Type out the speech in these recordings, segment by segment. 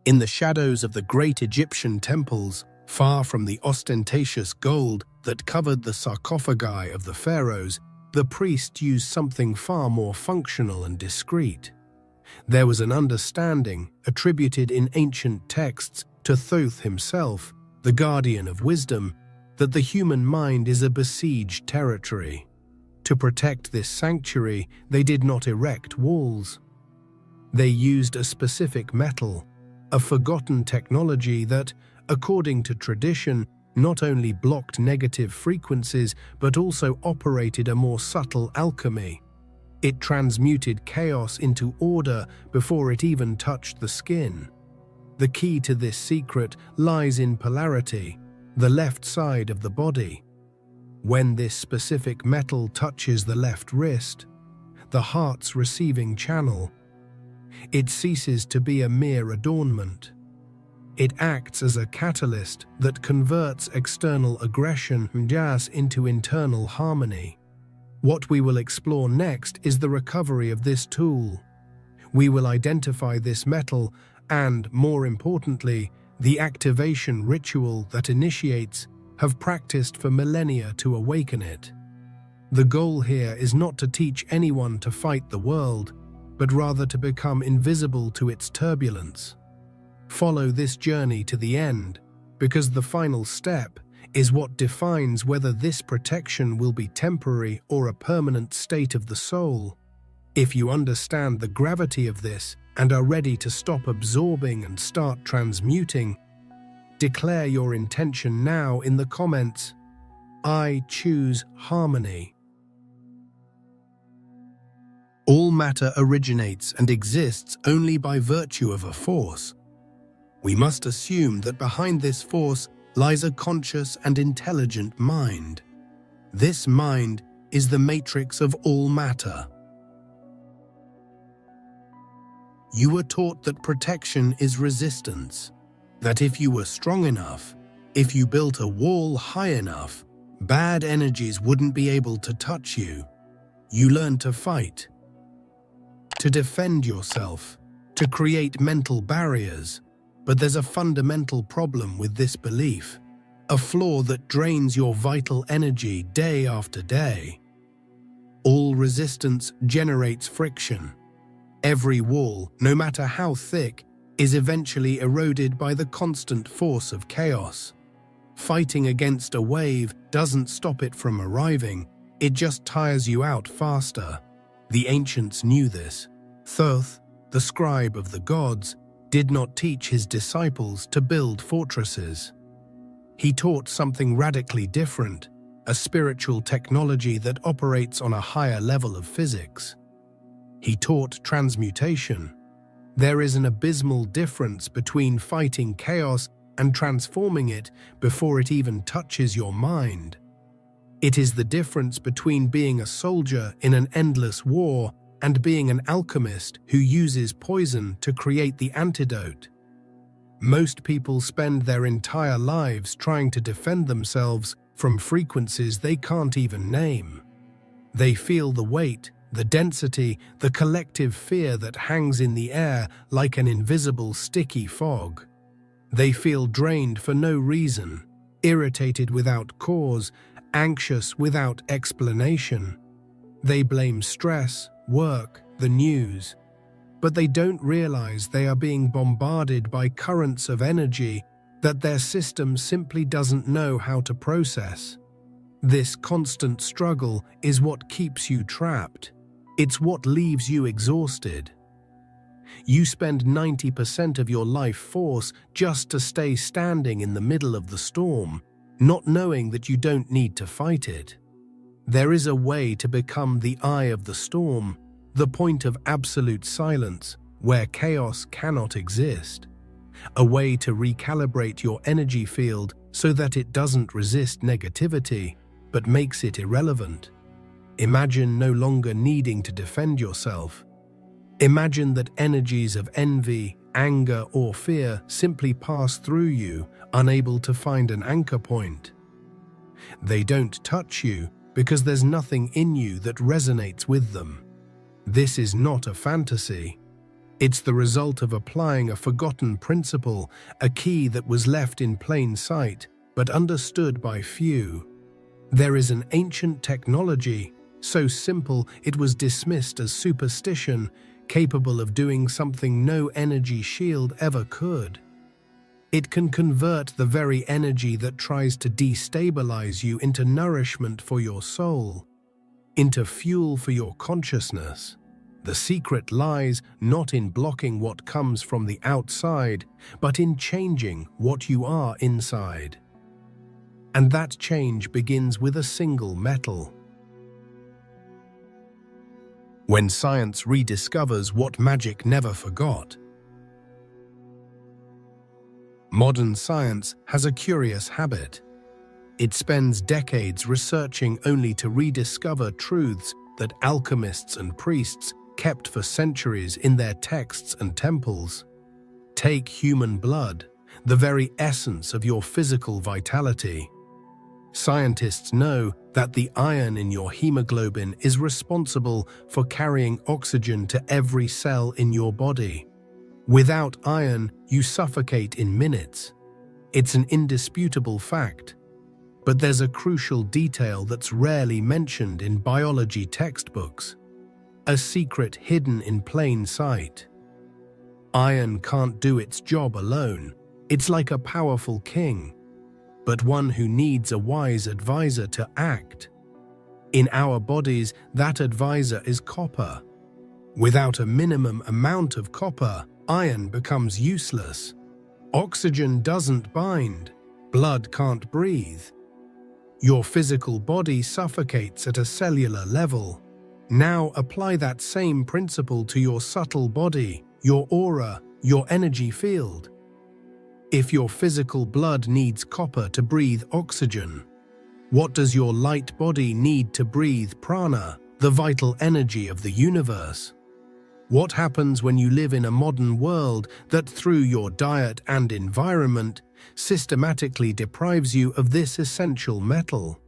In the shadows of the great Egyptian temples, far from the ostentatious gold that covered the sarcophagi of the pharaohs, the priest used something far more functional and discreet. There was an understanding, attributed in ancient texts to Thoth himself, the guardian of wisdom, that the human mind is a besieged territory. To protect this sanctuary, they did not erect walls. They used a specific metal, a forgotten technology that, according to tradition, not only blocked negative frequencies but also operated a more subtle alchemy. It transmuted chaos into order before it even touched the skin. The key to this secret lies in polarity, the left side of the body. When this specific metal touches the left wrist, the heart's receiving channel, it ceases to be a mere adornment. It acts as a catalyst that converts external aggression into internal harmony. What we will explore next is the recovery of this tool. We will identify this metal and, more importantly, the activation ritual that initiates have practiced for millennia to awaken it. The goal here is not to teach anyone to fight the world, but rather to become invisible to its turbulence. Follow this journey to the end, because the final step is what defines whether this protection will be temporary or a permanent state of the soul. If you understand the gravity of this and are ready to stop absorbing and start transmuting, declare your intention now in the comments. I choose harmony. All matter originates and exists only by virtue of a force. We must assume that behind this force lies a conscious and intelligent mind. This mind is the matrix of all matter. You were taught that protection is resistance, that if you were strong enough, if you built a wall high enough, bad energies wouldn't be able to touch you. You learned to fight, to defend yourself, to create mental barriers. But there's a fundamental problem with this belief, a flaw that drains your vital energy day after day. All resistance generates friction. Every wall, no matter how thick, is eventually eroded by the constant force of chaos. Fighting against a wave doesn't stop it from arriving, it just tires you out faster. The ancients knew this. Thoth, the scribe of the gods, did not teach his disciples to build fortresses. He taught something radically different, a spiritual technology that operates on a higher level of physics. He taught transmutation. There is an abysmal difference between fighting chaos and transforming it before it even touches your mind. It is the difference between being a soldier in an endless war and being an alchemist who uses poison to create the antidote. Most people spend their entire lives trying to defend themselves from frequencies they can't even name. They feel the weight, the density, the collective fear that hangs in the air like an invisible sticky fog. They feel drained for no reason, irritated without cause, anxious without explanation. They blame stress, work, the news, but they don't realize they are being bombarded by currents of energy that their system simply doesn't know how to process. This constant struggle is what keeps you trapped. It's what leaves you exhausted. You spend 90% of your life force just to stay standing in the middle of the storm, not knowing that you don't need to fight it. There is a way to become the eye of the storm, the point of absolute silence, where chaos cannot exist. A way to recalibrate your energy field so that it doesn't resist negativity, but makes it irrelevant. Imagine no longer needing to defend yourself. Imagine that energies of envy, anger, or fear simply pass through you, unable to find an anchor point. They don't touch you because there's nothing in you that resonates with them. This is not a fantasy. It's the result of applying a forgotten principle, a key that was left in plain sight, but understood by few. There is an ancient technology, so simple it was dismissed as superstition, capable of doing something no energy shield ever could. It can convert the very energy that tries to destabilize you into nourishment for your soul, into fuel for your consciousness. The secret lies not in blocking what comes from the outside, but in changing what you are inside. And that change begins with a single metal. When science rediscovers what magic never forgot. Modern science has a curious habit. It spends decades researching only to rediscover truths that alchemists and priests kept for centuries in their texts and temples. Take human blood, the very essence of your physical vitality. Scientists know that the iron in your hemoglobin is responsible for carrying oxygen to every cell in your body. Without iron, you suffocate in minutes. It's an indisputable fact. But there's a crucial detail that's rarely mentioned in biology textbooks. A secret hidden in plain sight. Iron can't do its job alone. It's like a powerful king, but one who needs a wise advisor to act. In our bodies, that advisor is copper. Without a minimum amount of copper, iron becomes useless. Oxygen doesn't bind. Blood can't breathe. Your physical body suffocates at a cellular level. Now apply that same principle to your subtle body, your aura, your energy field. If your physical blood needs copper to breathe oxygen, what does your light body need to breathe prana, the vital energy of the universe? What happens when you live in a modern world that, through your diet and environment, systematically deprives you of this essential metal?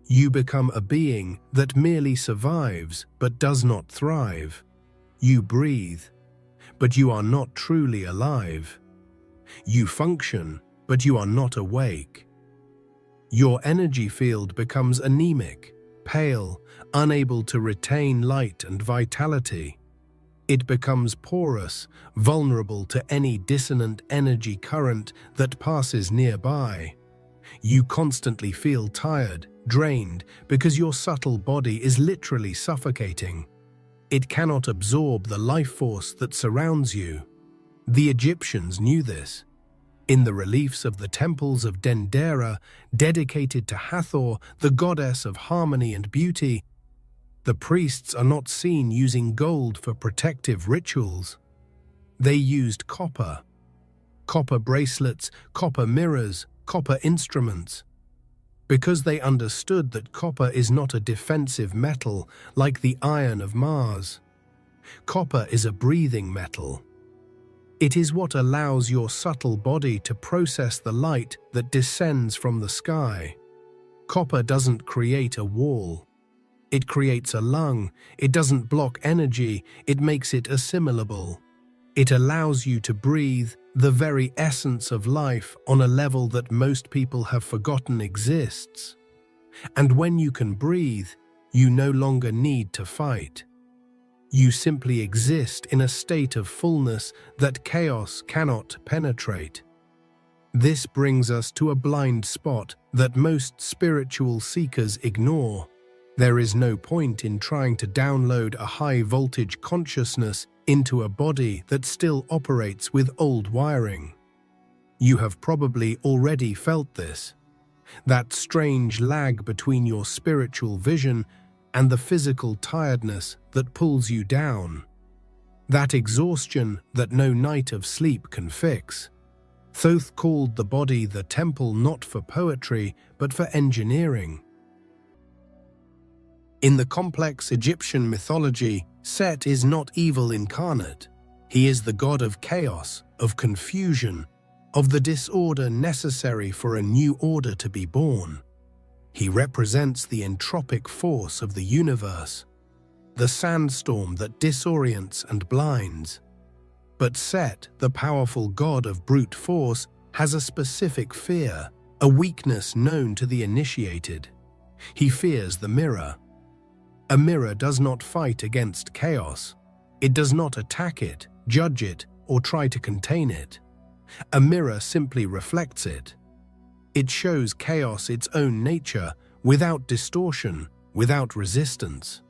You become a being that merely survives but does not thrive. You breathe, but you are not truly alive. You function, but you are not awake. Your energy field becomes anemic, pale, unable to retain light and vitality. It becomes porous, vulnerable to any dissonant energy current that passes nearby. You constantly feel tired, drained, because your subtle body is literally suffocating. It cannot absorb the life force that surrounds you. The Egyptians knew this. In the reliefs of the temples of Dendera, dedicated to Hathor, the goddess of harmony and beauty, the priests are not seen using gold for protective rituals. They used copper. Copper bracelets, copper mirrors, copper instruments. Because they understood that copper is not a defensive metal like the iron of Mars. Copper is a breathing metal. It is what allows your subtle body to process the light that descends from the sky. Copper doesn't create a wall. It creates a lung. It doesn't block energy. It makes it assimilable. It allows you to breathe the very essence of life on a level that most people have forgotten exists. And when you can breathe, you no longer need to fight. You simply exist in a state of fullness that chaos cannot penetrate. This brings us to a blind spot that most spiritual seekers ignore. There is no point in trying to download a high-voltage consciousness into a body that still operates with old wiring. You have probably already felt this. That strange lag between your spiritual vision and the physical tiredness that pulls you down. That exhaustion that no night of sleep can fix. Thoth called the body the temple not for poetry, but for engineering. In the complex Egyptian mythology, Set is not evil incarnate. He is the god of chaos, of confusion, of the disorder necessary for a new order to be born. He represents the entropic force of the universe, the sandstorm that disorients and blinds. But Set, the powerful god of brute force, has a specific fear, a weakness known to the initiated. He fears the mirror. A mirror does not fight against chaos. It does not attack it, judge it, or try to contain it. A mirror simply reflects it. It shows chaos its own nature, without distortion, without resistance.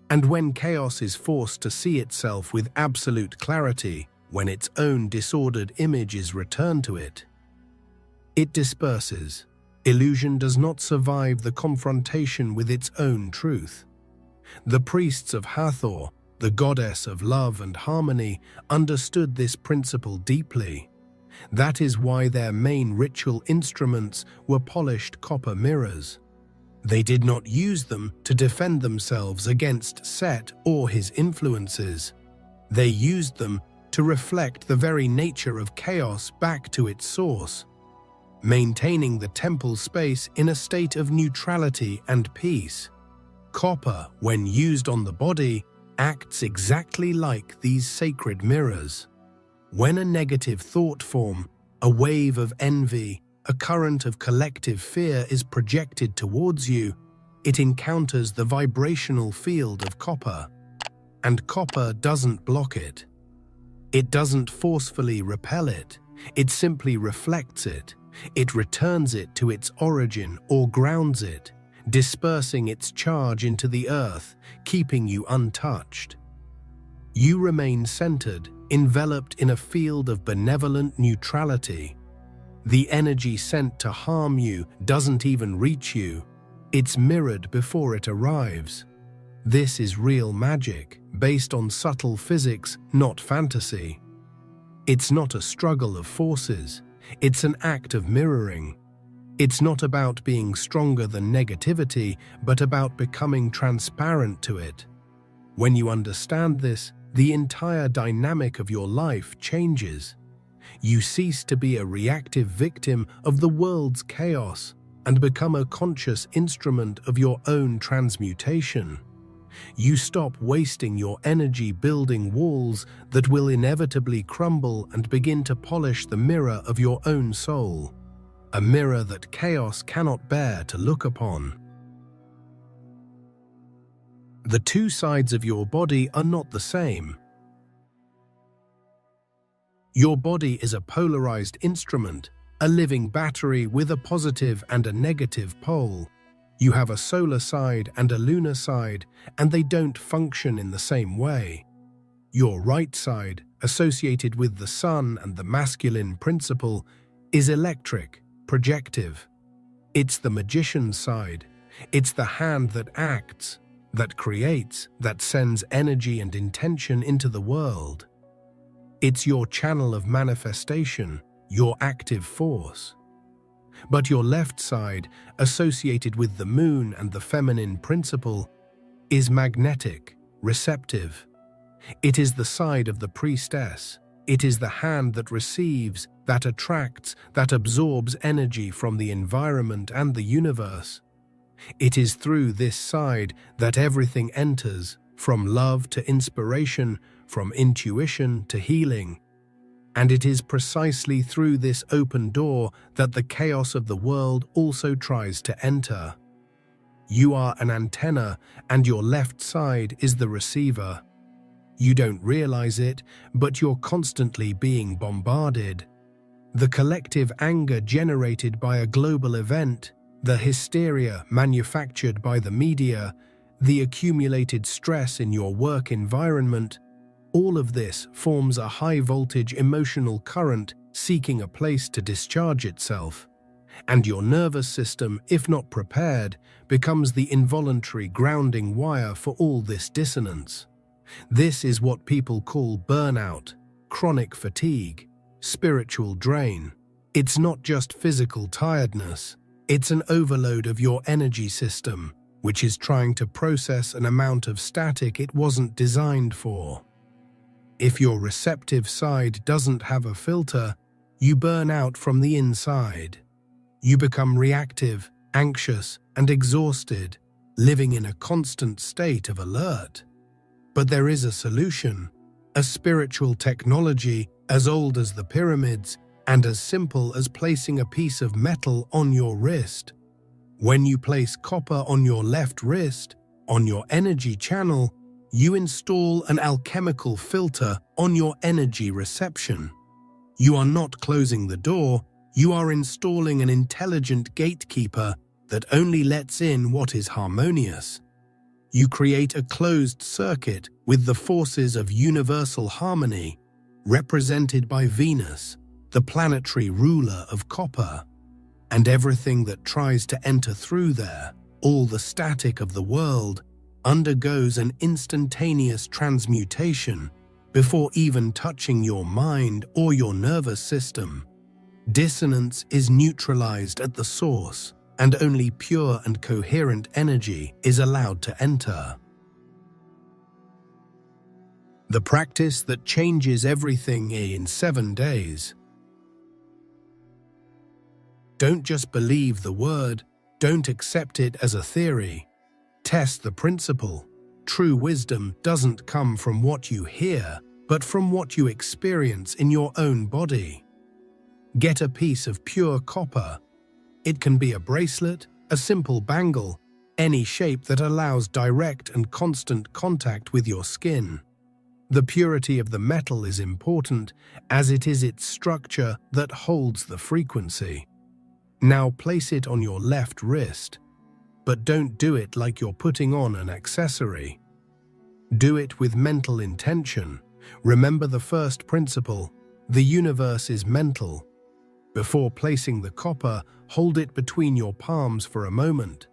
And when chaos is forced to see itself with absolute clarity, when its own disordered image is returned to it, it disperses. Illusion does not survive the confrontation with its own truth. The priests of Hathor, the goddess of love and harmony, understood this principle deeply. That is why their main ritual instruments were polished copper mirrors. They did not use them to defend themselves against Set or his influences. They used them to reflect the very nature of chaos back to its source, maintaining the temple space in a state of neutrality and peace. Copper, when used on the body, acts exactly like these sacred mirrors. When a negative thought form, a wave of envy, a current of collective fear is projected towards you, it encounters the vibrational field of copper. And copper doesn't block it. It doesn't forcefully repel it. It simply reflects it. It returns it to its origin or grounds it, dispersing its charge into the earth, keeping you untouched. You remain centered, enveloped in a field of benevolent neutrality. The energy sent to harm you doesn't even reach you. It's mirrored before it arrives. This is real magic, based on subtle physics, not fantasy. It's not a struggle of forces. It's an act of mirroring. It's not about being stronger than negativity, but about becoming transparent to it. When you understand this, the entire dynamic of your life changes. You cease to be a reactive victim of the world's chaos and become a conscious instrument of your own transmutation. You stop wasting your energy building walls that will inevitably crumble and begin to polish the mirror of your own soul, a mirror that chaos cannot bear to look upon. The two sides of your body are not the same. Your body is a polarized instrument, a living battery with a positive and a negative pole. You have a solar side and a lunar side, and they don't function in the same way. Your right side, associated with the sun and the masculine principle, is electric, projective. It's the magician's side. It's the hand that acts, that creates, that sends energy and intention into the world. It's your channel of manifestation, your active force. But your left side, associated with the moon and the feminine principle, is magnetic, receptive. It is the side of the priestess. It is the hand that receives, that attracts, that absorbs energy from the environment and the universe. It is through this side that everything enters, from love to inspiration, from intuition to healing. And it is precisely through this open door that the chaos of the world also tries to enter. You are an antenna, and your left side is the receiver. You don't realize it, but you're constantly being bombarded. The collective anger generated by a global event, the hysteria manufactured by the media, the accumulated stress in your work environment, all of this forms a high-voltage emotional current seeking a place to discharge itself. And your nervous system, if not prepared, becomes the involuntary grounding wire for all this dissonance. This is what people call burnout, chronic fatigue, spiritual drain. It's not just physical tiredness. It's an overload of your energy system, which is trying to process an amount of static it wasn't designed for. If your receptive side doesn't have a filter, you burn out from the inside. You become reactive, anxious, and exhausted, living in a constant state of alert. But there is a solution, a spiritual technology as old as the pyramids and as simple as placing a piece of metal on your wrist. When you place copper on your left wrist, on your energy channel, you install an alchemical filter on your energy reception. You are not closing the door, you are installing an intelligent gatekeeper that only lets in what is harmonious. You create a closed circuit with the forces of universal harmony, represented by Venus, the planetary ruler of copper. And everything that tries to enter through there, all the static of the world, undergoes an instantaneous transmutation before even touching your mind or your nervous system. Dissonance is neutralized at the source, and only pure and coherent energy is allowed to enter. The practice that changes everything in 7 days. Don't just believe the word, don't accept it as a theory. Test the principle. True wisdom doesn't come from what you hear, but from what you experience in your own body. Get a piece of pure copper. It can be a bracelet, a simple bangle, any shape that allows direct and constant contact with your skin. The purity of the metal is important, as it is its structure that holds the frequency. Now place it on your left wrist, but don't do it like you're putting on an accessory. Do it with mental intention. Remember the first principle: the universe is mental. Before placing the copper, hold it between your palms for a moment.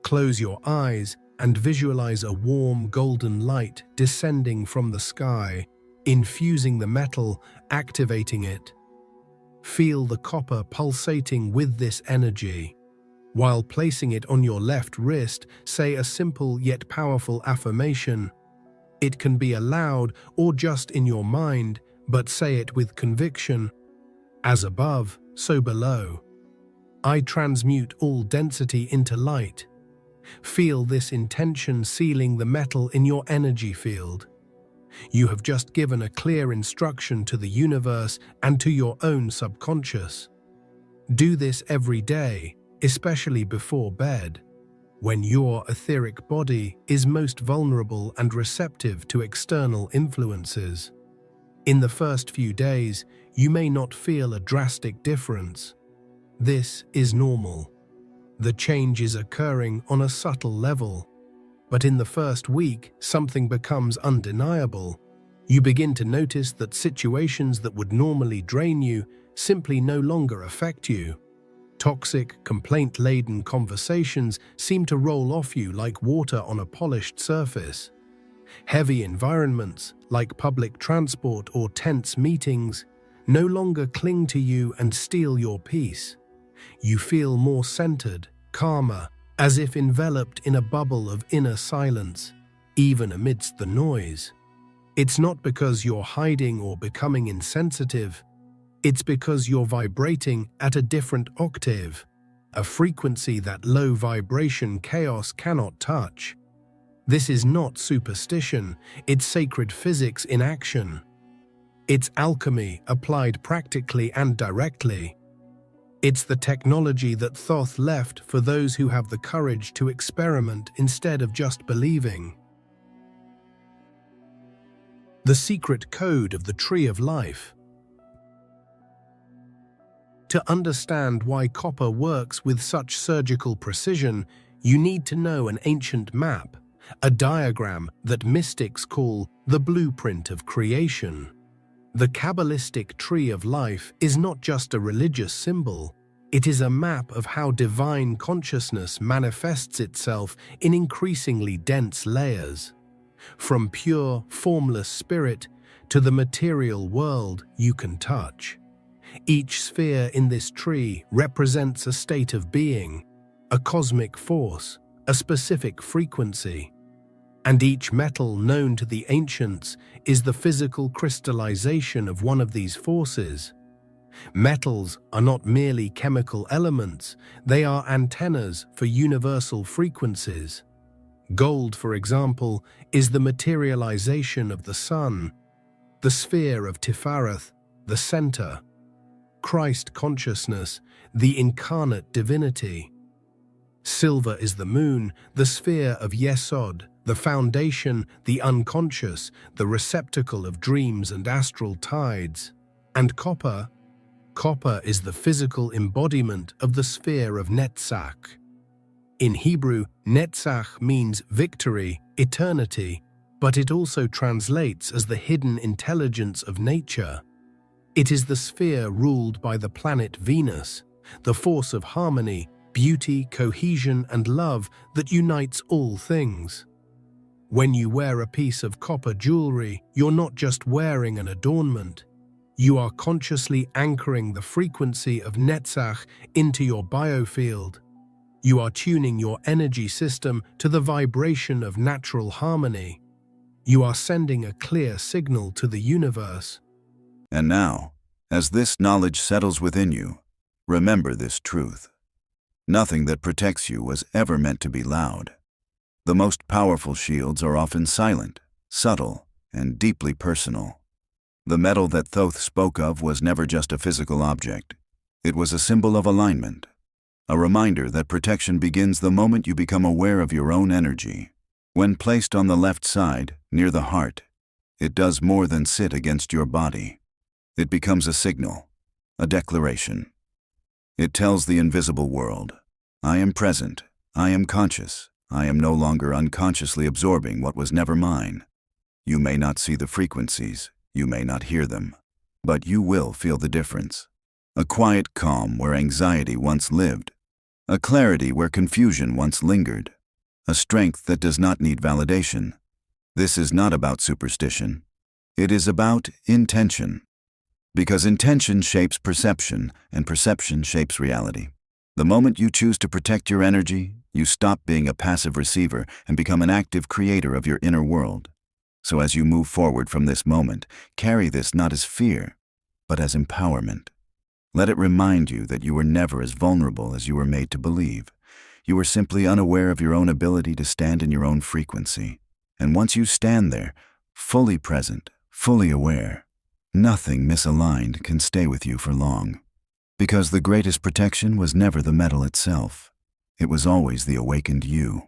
Close your eyes and visualize a warm golden light descending from the sky, infusing the metal, activating it. Feel the copper pulsating with this energy. While placing it on your left wrist, say a simple yet powerful affirmation. It can be aloud or just in your mind, but say it with conviction. As above, so below. I transmute all density into light. Feel this intention sealing the metal in your energy field. You have just given a clear instruction to the universe and to your own subconscious. Do this every day, especially before bed, when your etheric body is most vulnerable and receptive to external influences. In the first few days, you may not feel a drastic difference. This is normal. The change is occurring on a subtle level. But in the first week, something becomes undeniable. You begin to notice that situations that would normally drain you simply no longer affect you. Toxic, complaint-laden conversations seem to roll off you like water on a polished surface. Heavy environments, like public transport or tense meetings, no longer cling to you and steal your peace. You feel more centered, calmer, as if enveloped in a bubble of inner silence, even amidst the noise. It's not because you're hiding or becoming insensitive. It's because you're vibrating at a different octave, a frequency that low vibration chaos cannot touch. This is not superstition, it's sacred physics in action. It's alchemy applied practically and directly. It's the technology that Thoth left for those who have the courage to experiment instead of just believing. The secret code of the Tree of Life. To understand why copper works with such surgical precision, you need to know an ancient map, a diagram that mystics call the blueprint of creation. The Kabbalistic Tree of Life is not just a religious symbol, it is a map of how divine consciousness manifests itself in increasingly dense layers. From pure, formless spirit to the material world you can touch. Each sphere in this tree represents a state of being, a cosmic force, a specific frequency. And each metal known to the ancients is the physical crystallization of one of these forces. Metals are not merely chemical elements, they are antennas for universal frequencies. Gold, for example, is the materialization of the sun, the sphere of Tifareth, the center, Christ consciousness, the incarnate divinity. Silver is the moon, the sphere of Yesod, the foundation, the unconscious, the receptacle of dreams and astral tides. And copper is the physical embodiment of the sphere of Netzach. In Hebrew, Netzach means victory, eternity, but it also translates as the hidden intelligence of nature. It is the sphere ruled by the planet Venus, the force of harmony, beauty, cohesion, and love that unites all things. When you wear a piece of copper jewelry, you're not just wearing an adornment. You are consciously anchoring the frequency of Netzach into your biofield. You are tuning your energy system to the vibration of natural harmony. You are sending a clear signal to the universe. And now, as this knowledge settles within you, remember this truth. Nothing that protects you was ever meant to be loud. The most powerful shields are often silent, subtle, and deeply personal. The metal that Thoth spoke of was never just a physical object. It was a symbol of alignment, a reminder that protection begins the moment you become aware of your own energy. When placed on the left side, near the heart, it does more than sit against your body. It becomes a signal, a declaration. It tells the invisible world, I am present, I am conscious, I am no longer unconsciously absorbing what was never mine. You may not see the frequencies, you may not hear them, but you will feel the difference. A quiet calm where anxiety once lived, a clarity where confusion once lingered, a strength that does not need validation. This is not about superstition. It is about intention. Because intention shapes perception, and perception shapes reality. The moment you choose to protect your energy, you stop being a passive receiver and become an active creator of your inner world. So as you move forward from this moment, carry this not as fear, but as empowerment. Let it remind you that you were never as vulnerable as you were made to believe. You were simply unaware of your own ability to stand in your own frequency. And once you stand there, fully present, fully aware, nothing misaligned can stay with you for long. Because the greatest protection was never the metal itself. It was always the awakened you.